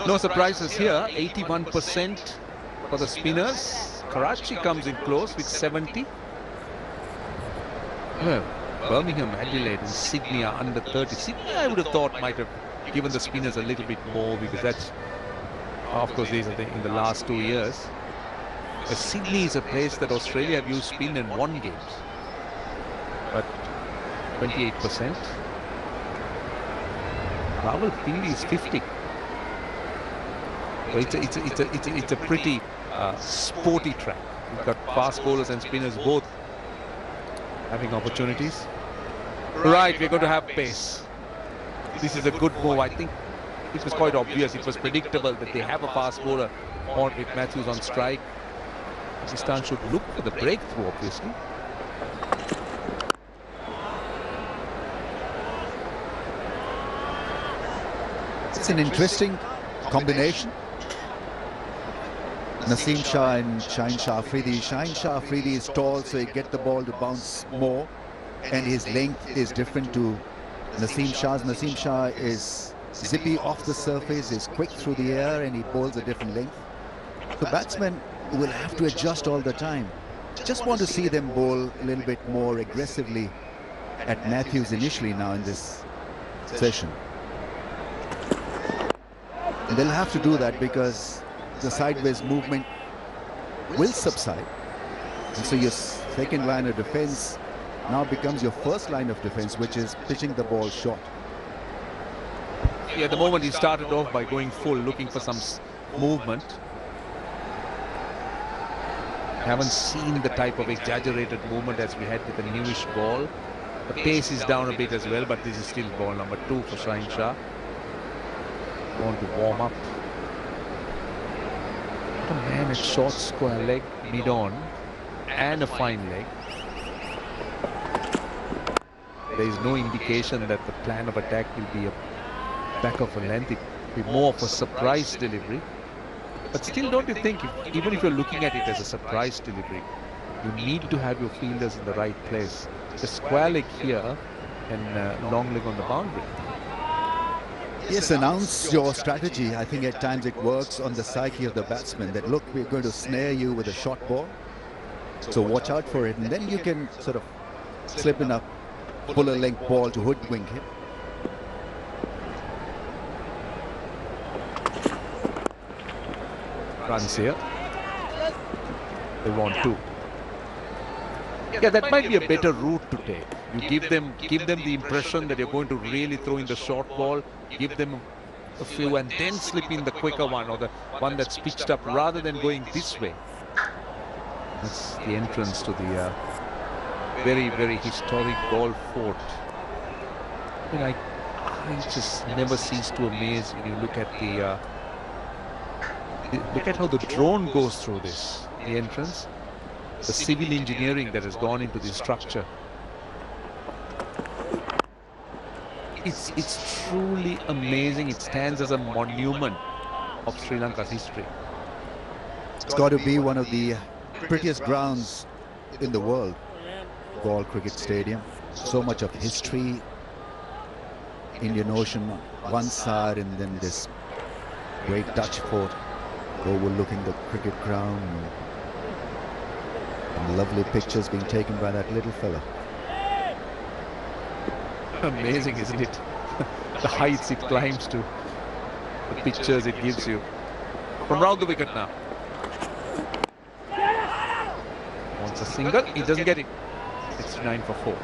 No surprises here. 81% for the spinners. Karachi comes in close with 70. Well, Birmingham, Adelaide and Sydney are under 30. Sydney, I would have thought, might have given the spinners a little bit more, because that's, of course, these are in the last 2 years. But Sydney is a place that Australia have used spin and won games. But 28%. Rawalpindi is 50. So it's a pretty sporty track. We've got fast bowlers and spinners both having opportunities. Right, we're going to have pace. This is a good move. I think it was quite obvious. It was predictable that they have a fast bowler on with Matthews on strike. Pakistan should look for the breakthrough, obviously. It's an interesting combination. Naseem Shah and Shaheen Shah Afridi. Shaheen Shah Afridi is tall, so he get the ball to bounce more, and his length is different to Naseem Shah's. Naseem Shah is zippy off the surface, is quick through the air, and he bowls a different length. So batsmen will have to adjust all the time. Just want to see them bowl a little bit more aggressively at Matthews initially now in this session. And they'll have to do that because the sideways movement will subside. And so your second line of defense now becomes your first line of defense, which is pitching the ball short. Yeah, the moment he started off by going full, looking for some movement. Haven't seen the type of exaggerated movement as we had with the newish ball. The pace is down a bit as well, but this is still ball number 2 for Shaheen Shah. Want to warm up. A man at short square leg, mid-on, and a fine leg. There is no indication that the plan of attack will be a back of a length. It will be more of a surprise delivery. But still, don't you think, even if you're looking at it as a surprise delivery, you need to have your fielders in the right place. The square leg here and long leg on the boundary. Yes, announce your strategy. I think at times it works on the psyche of the batsman that, look, we're going to snare you with a short ball, so watch out for it. And then you can sort of slip in a fuller length ball to hoodwink him. Runs here. They want 2. Yeah, that might be a better route to take. You give them the impression that you're going to really throw in the short ball, give them a few and then slip in the quicker one, or the one that's pitched up, rather than going this way. That's the entrance to the very, very historic ball fort. I mean, I just never cease to amaze when you look at look at how the drone goes through this, the entrance. The civil engineering that has gone into this structure. It's truly amazing. It stands as a monument of Sri Lanka's history. It's got to be one of the prettiest grounds in the world, Galle Cricket Stadium. So much of history, Indian Ocean on one side, and then this great Dutch fort overlooking the cricket ground. And lovely pictures being taken by that little fella. Amazing, isn't it? The heights it climbs to, the pictures it gives you. From round the wicket now. Wants a single, he doesn't get it. 69 for 4.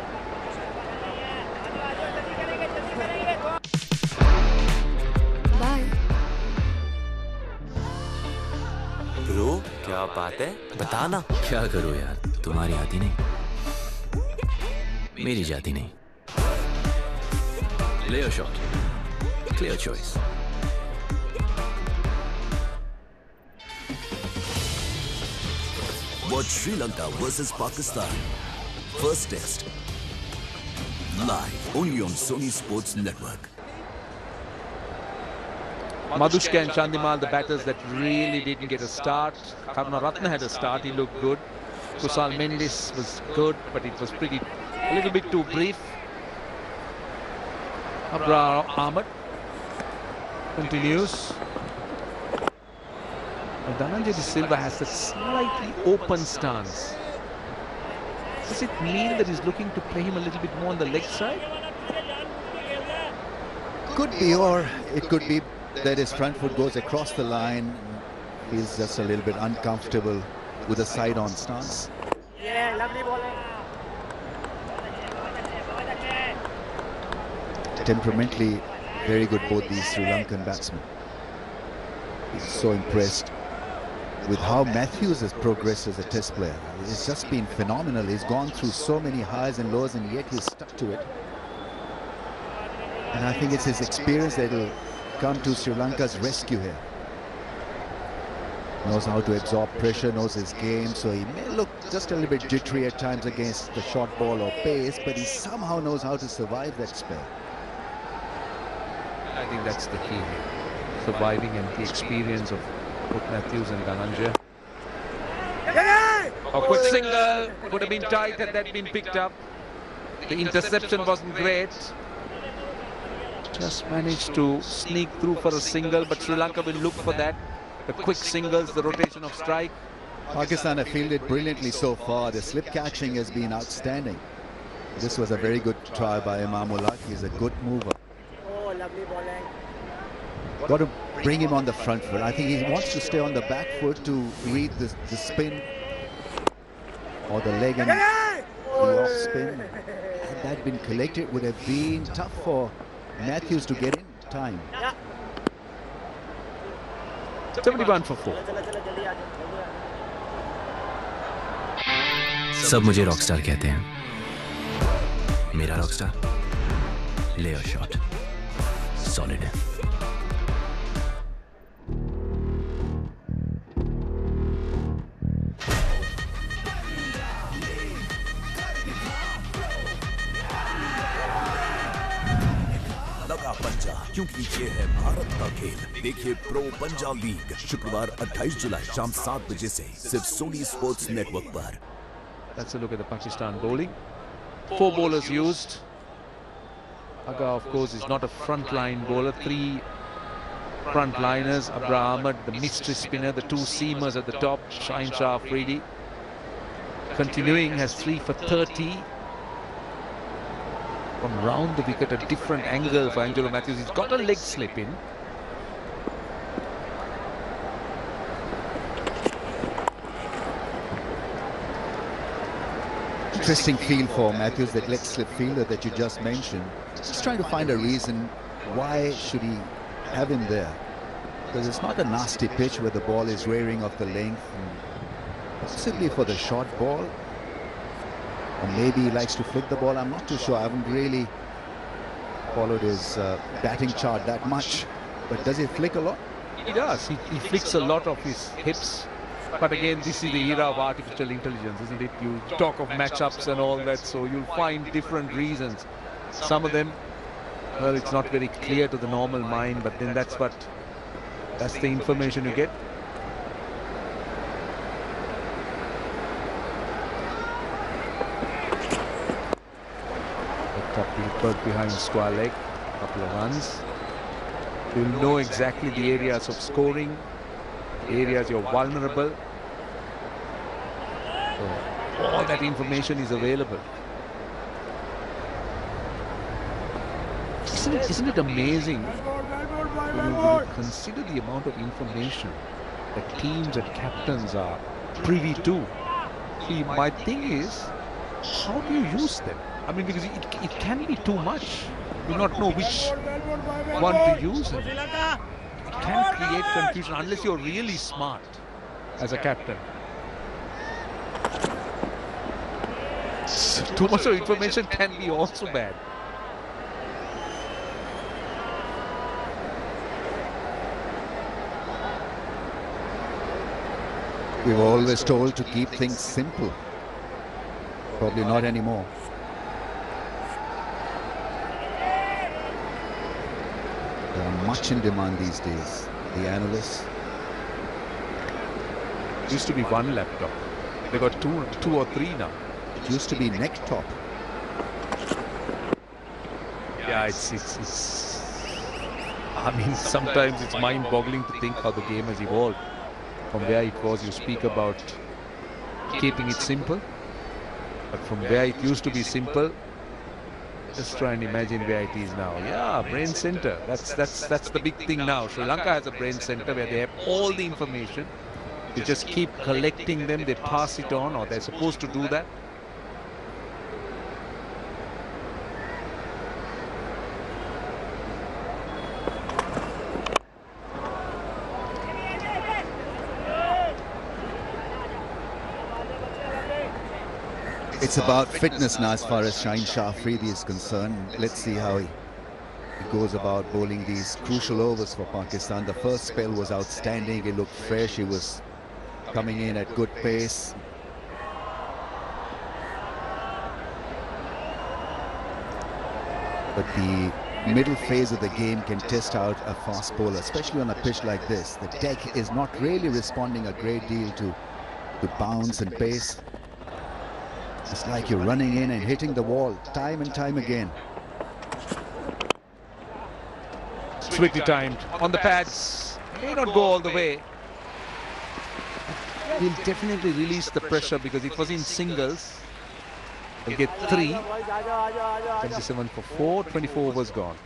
Bye. Bro, क्या बात है? बताना। क्या करूं यार, तुम्हारी आती नहीं, मेरी जाती नहीं। Play your shot. Clear choice. Watch Sri Lanka versus Pakistan. First test. Live only on Sony Sports Network. Madhushka and Chandimal, the batters that really didn't get a start. Karunaratne had a start, he looked good. Kusal Mendis was good, but it was a little bit too brief. Abrar Ahmed continues. Dhananjay De Silva has a slightly open stance. Does it mean that he's looking to play him a little bit more on the leg side? Could be, or it could be that his front foot goes across the line. He's just a little bit uncomfortable with a side-on stance. Yeah, lovely bowling. Temperamentally, very good both these Sri Lankan batsmen. He's so impressed with how Matthews has progressed as a test player. It's just been phenomenal. He's gone through so many highs and lows, and yet he's stuck to it. And I think it's his experience that will come to Sri Lanka's rescue here. Knows how to absorb pressure, knows his game, so he may look just a little bit jittery at times against the short ball or pace, but he somehow knows how to survive that spell. I think that's the key here. Surviving and the experience of both Matthews and Dhananjay. A quick single would have been tight had that been picked up. The interception wasn't great. Just managed to sneak through for a single, but Sri Lanka will look for that. The quick singles, the rotation of strike. Pakistan have fielded brilliantly so far. The slip catching has been outstanding. This was a very good try by Imamullah. He's a good mover. Oh, lovely bowling. Got to bring him on the front foot. I think he wants to stay on the back foot to read the spin or the leg and the off spin. Had that been collected, it would have been tough for Matthews to get in time. 71 for 4. सब मुझे Rockstar कहते हैं। मेरा Rockstar ले shot solid है। लगा पंजा, क्योंकि ये है भारत का खेल। देखिए प्रो पंजा लीग शुक्रवार 28 जुलाई शाम 7 बजे से सिर्फ सोनी स्पोर्ट्स नेटवर्क पर। That's a look at the Pakistan bowling. 4 bowlers used. Aga, of course, is not a front-line bowler. 3 front-liners. Abra Ahmed, the mystery spinner. The 2 seamers at the top. Shaheen Shah Afridi. Continuing, has 3 for 30. From round the wicket, a different angle for Angelo Matthews. He's got a leg slip in. Interesting feel for Matthews, that leg slip fielder that you just mentioned. Just trying to find a reason why should he have him there. Because it's not a nasty pitch where the ball is rearing off the length. Possibly for the short ball. Or maybe he likes to flick the ball. I'm not too sure. I haven't really followed his batting chart that much. But does he flick a lot? He does. He flicks a lot of his hips. But again, this is the era of artificial intelligence, isn't it? You talk of matchups and all that, so you'll find different reasons. Some of them, well, it's not very clear to the normal mind, but then that's the information you get. Top behind square leg, couple of runs. You'll know exactly the areas of scoring, areas you're vulnerable. So all that information is available. Isn't it amazing when you consider the amount of information that teams and captains are privy to? See, my thing is, how do you use them? I mean, because it can be too much. You do not know which one to use. And it can create confusion unless you're really smart as a captain. Too much of information can be also bad. We were always told to keep things simple. Probably not anymore. They are much in demand these days, the analysts. It used to be one laptop. They got two or three now. It used to be neck top. Yeah, it's I mean, sometimes it's mind-boggling to think how the game has evolved from where it was, you speak about keeping it simple. But from where it used to be simple, just try and imagine where it is now. Yeah, brain center. That's the big thing now. Sri Lanka has a brain center where they have all the information. They just keep collecting them. They pass it on, or they're supposed to do that. It's about fitness now as far as Shaheen Shah Afridi is concerned. Let's see how he goes about bowling these crucial overs for Pakistan. The first spell was outstanding. He looked fresh. He was coming in at good pace. But the middle phase of the game can test out a fast bowler, especially on a pitch like this. The deck is not really responding a great deal to bounce and pace. It's like you're running in and hitting the wall time and time again. Sweetly timed on the pads. May not go all the way. He'll definitely release the pressure because it was in singles. He'll get 3. 27 for 4. 24 overs gone.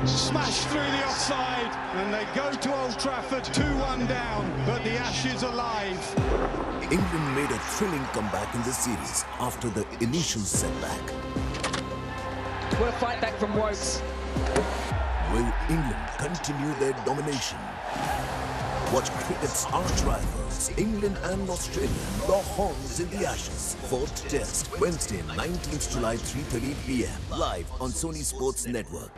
Smashed through the offside, and they go to Old Trafford 2-1 down, but the Ashes alive. England made a thrilling comeback in the series after the initial setback. What a fight back from Woakes. Will England continue their domination? Watch cricket's arch rivals, England and Australia, lock horns in the Ashes. 4th Test, Wednesday, 19th July, 3:30 p.m. Live on Sony Sports Network.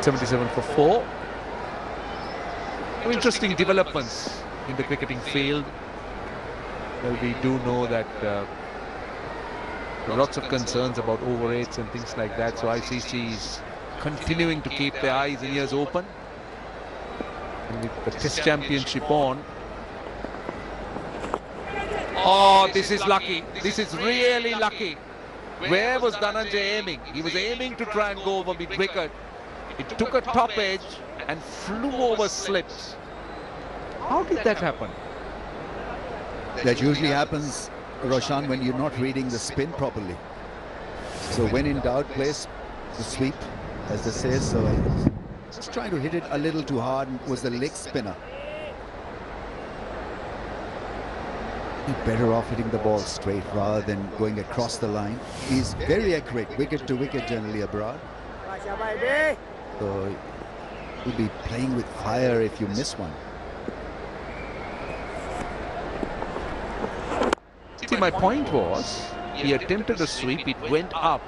.77 for 4. Interesting developments in the cricketing field. Well, we do know that there are lots of concerns about over rates and things like that. So ICC is continuing to keep their eyes and ears open. And with the Test Championship on. Oh, this is lucky. This is really lucky. Where was Dhananjay aiming? He was aiming to try and go over mid-wicket. It took a top edge and flew over slips. How did that happen? That usually happens, Roshan, when you're not reading the spin properly. So when in doubt, place the sweep, as they say. So I was just trying to hit it a little too hard, and was the leg spinner. You're better off hitting the ball straight rather than going across the line. He's very accurate, wicket to wicket generally abroad. So you'll be playing with fire if you miss one. See, my point was, he attempted a sweep, it went up.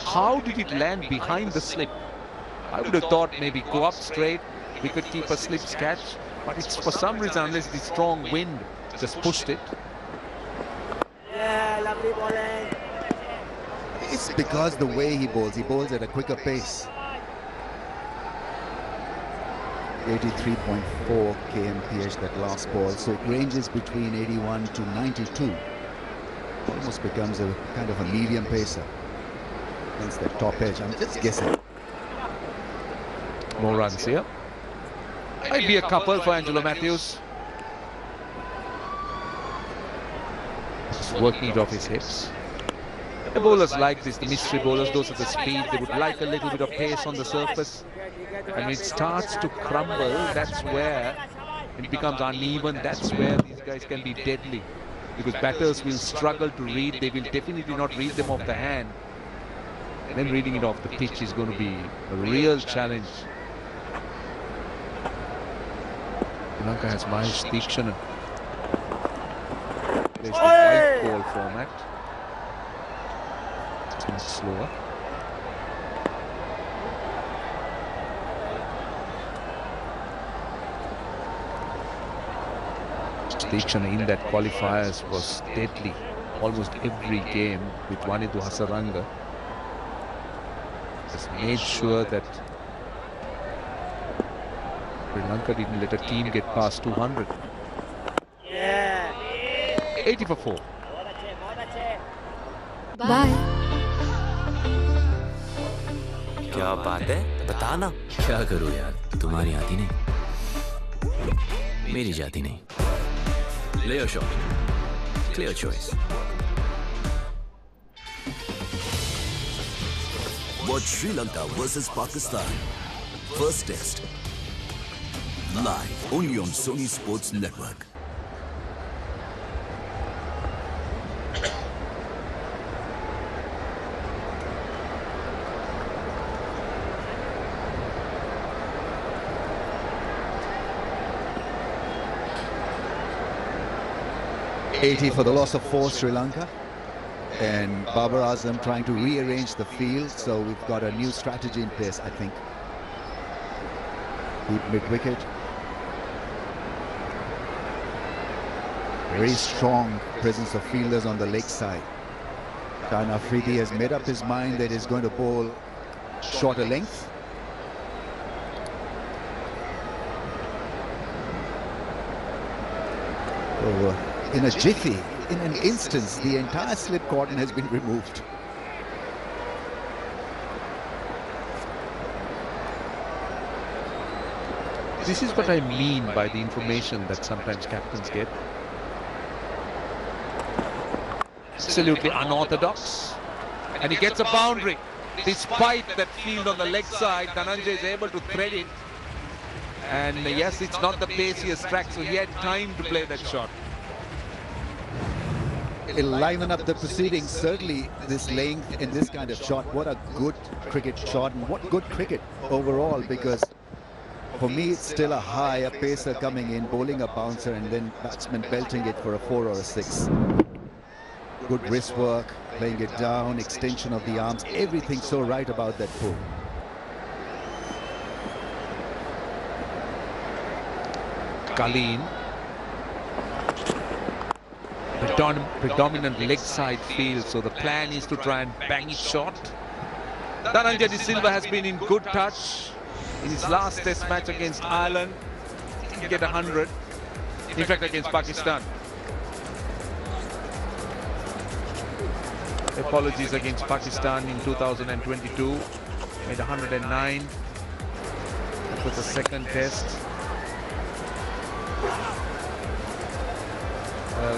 How did it land behind the slip? I would have thought maybe go up straight, wicketkeeper slips catch, but it's for some reason, unless the strong wind just pushed it. Yeah, lovely bowling. It's because the way he bowls at a quicker pace. 83.4 kmph that last ball, so it ranges between 81 to 92. Almost becomes a kind of a medium pacer against the top edge. I'm just guessing. More runs here. Might be a couple for Angelo Matthews. Just working it off his hips. The bowlers like this, the mystery bowlers, those at the speed, they would like a little bit of pace on the surface. And when it starts to crumble, that's where it becomes uneven. That's where these guys can be deadly. Because batters will struggle to read. They will definitely not read them off the hand. And then reading it off the pitch is going to be a real challenge. Lanka has Mahesh Deekshana. Plays the white ball format. It's much slower. Deekshana in that qualifiers was deadly almost every game with Wanidu Hasaranga. Just made sure that Sri Lanka didn't let a team get past 200. Yeah. 80 for 4. Bye. क्या बात है बताना क्या करूं यार, तुम्हारी आती नहीं, मेरी जाती नहीं. Lay a shot. Clear choice. Watch Sri Lanka versus Pakistan. First test. Live only on Sony Sports Network. $80 for the loss of 4, Sri Lanka. And Babar Azam trying to rearrange the field, so we've got a new strategy in place, I think. Deep mid-wicket. Very strong presence of fielders on the leg side. Shahin Afridi has made up his mind that he's going to bowl shorter length. So, in a jiffy, in an instance, the entire slip cordon has been removed. This is what I mean by the information that sometimes captains get. Absolutely unorthodox. And he gets a boundary. Despite that field on the leg side, Dhananjay is able to thread it. And yes, it's not the pace he has tracked, so he had time to play that shot. It'll liven up the proceedings, certainly this length in this kind of shot. What a good cricket shot, and what good cricket overall, because for me it's still a high, a pacer coming in, bowling a bouncer, and then batsman belting it for a 4 or a 6. Good wrist work, playing it down, extension of the arms, everything so right about that pull. Colleen. Predominant leg side field, so the plan is to try and bang it short. Dhananjay De Silva has been in good touch in his last test match against Ireland. He can get 100, in fact against Pakistan. Apologies, against Pakistan in 2022, made 109. That was the second test.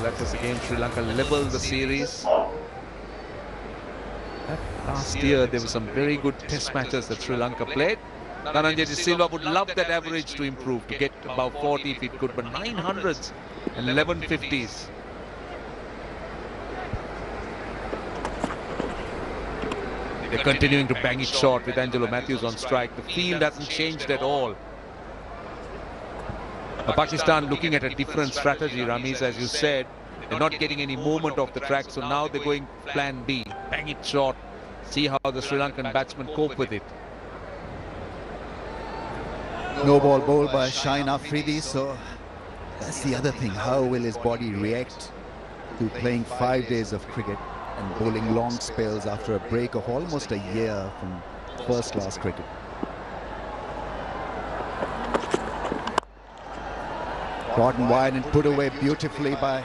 That was again Sri Lanka leveled the series. Last year there were some very good test matches that Sri Lanka played. Dhananjay De Silva would love that average to improve, to get above 40 if it could, but 900s and 1150s. They're continuing to bang it short with Angelo Matthews on strike. The field hasn't changed at all. Pakistan looking at a different strategy, Ramiz, as you said. They're not getting any movement off the track, so now they're going plan B. Bang it short. See how the Sri Lankan batsmen cope with it. No ball bowled by Shahin Afridi, so that's the other thing. How will his body react to playing 5 days of cricket and bowling long spells after a break of almost a year from first-class cricket? Caught wide and put away beautifully by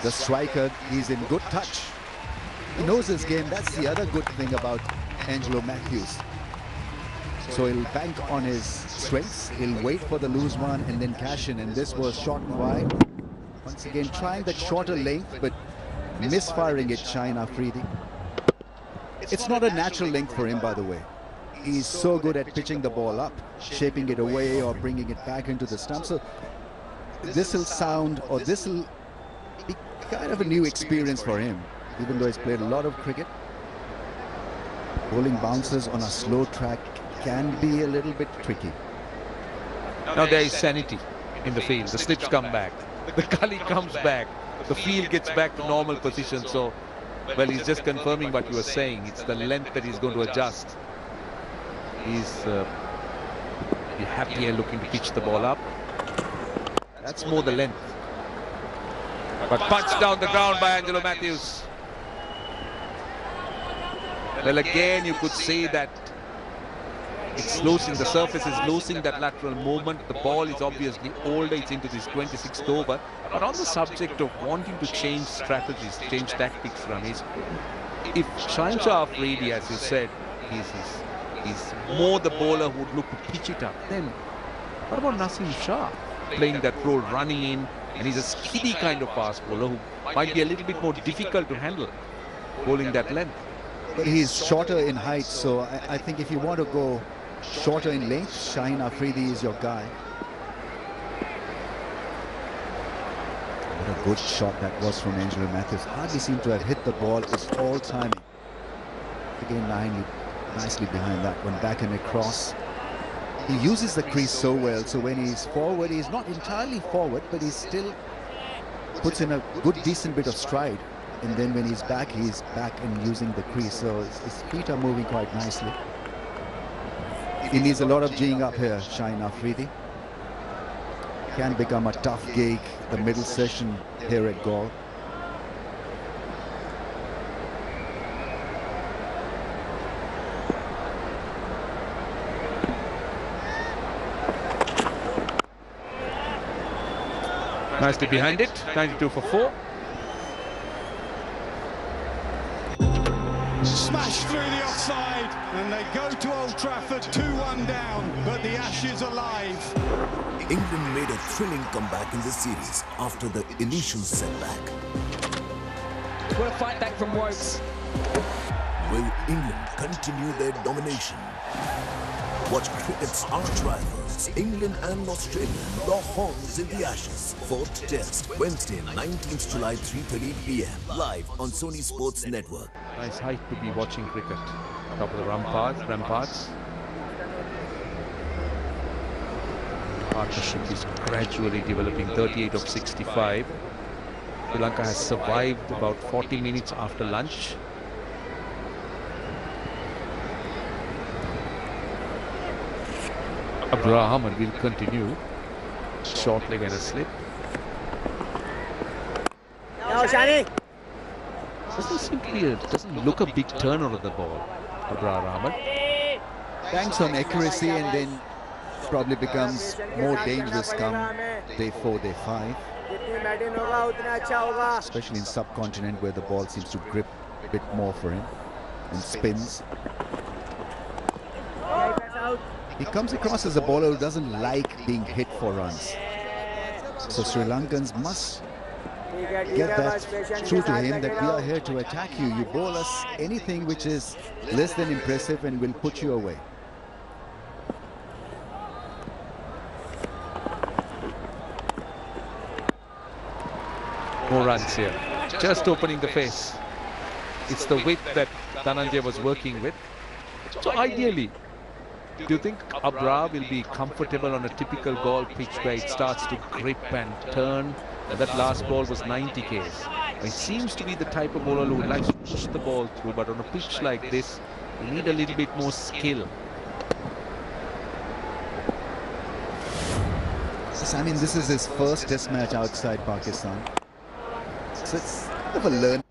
the striker. He's in good touch. He knows his game. That's the other good thing about Angelo Matthews. So he'll bank on his strengths. He'll wait for the loose one and then cash in. And this was short and wide. Once again, trying that shorter length, but misfiring it, Shahin Afridi. It's not a natural length for him, by the way. He's so good at pitching the ball up, shaping it away or bringing it back into the stump. So this will sound, or this will be kind of a new experience for him, even though he's played a lot of cricket. Bowling bounces on a slow track can be a little bit tricky. Now there is sanity in the field. The slips come back. The gully comes back. The field gets back to normal position. So, well, he's just confirming what you were saying. It's the length that he's going to adjust. He's happier looking to pitch the ball up. That's more the length. But punched down the ground by Angelo Matthews. Well, again, you could say that it's losing, the surface is losing that lateral movement. The ball is obviously older, it's into this 26th over. But on the subject of wanting to change strategies, change tactics, Ramesh, if Shah Afridi, as you said, is more the bowler who would look to pitch it up, then what about Naseem Shah playing that role, running in, and he's a skiddy kind of fast bowler who might be a little bit more difficult to handle, bowling that length. But he's shorter in height, so I think if you want to go shorter in length, Shaheen Afridi is your guy. What a good shot that was from Angelo Mathews. Hardly seemed to have hit the ball. It's all timing. Again, nicely behind that one, back and across. He uses the crease so well, so when he's forward, he's not entirely forward, but he still puts in a good, decent bit of stride. And then when he's back and using the crease, so his feet are moving quite nicely. He needs a lot of G'ing up here, Shaheen Afridi. Can become a tough gig, the middle session here at Galle. Nicely behind it, 92 for 4. Smashed through the offside, and they go to Old Trafford 2-1 down, but the Ashes alive. England made a thrilling comeback in the series after the initial setback. What a fight back from Woakes. Will England continue their domination? Watch cricket's arch rivals, England and Australia, lock horns in the Ashes. 4th Test, Wednesday, 19th July, 3:30 p.m. Live on Sony Sports Network. Nice height to be watching cricket. Top of the ramparts. Partnership is gradually developing. 38 of 65. Sri Lanka has survived about 40 minutes after lunch. Abraham will continue. Short leg and a slip. Now, Shani. Doesn't look a big turner of the ball, Abraham. Banks on accuracy and then probably becomes more dangerous come day 4, day 5. Especially in subcontinent where the ball seems to grip a bit more for him and spins. He comes across as a bowler who doesn't like being hit for runs. So Sri Lankans must get that through to him, that we are here to attack you. You bowl us anything which is less than impressive and we'll put you away. More runs here. Just opening the face. It's the width that Dhananjay was working with. So ideally, do you think Abra will be comfortable on a typical Galle pitch where it starts to grip and turn? And that last ball was 90 Ks. He seems to be the type of bowler who likes to push the ball through, but on a pitch like this, you need a little bit more skill. I mean, this is his first test match outside Pakistan. So it's kind of a learn.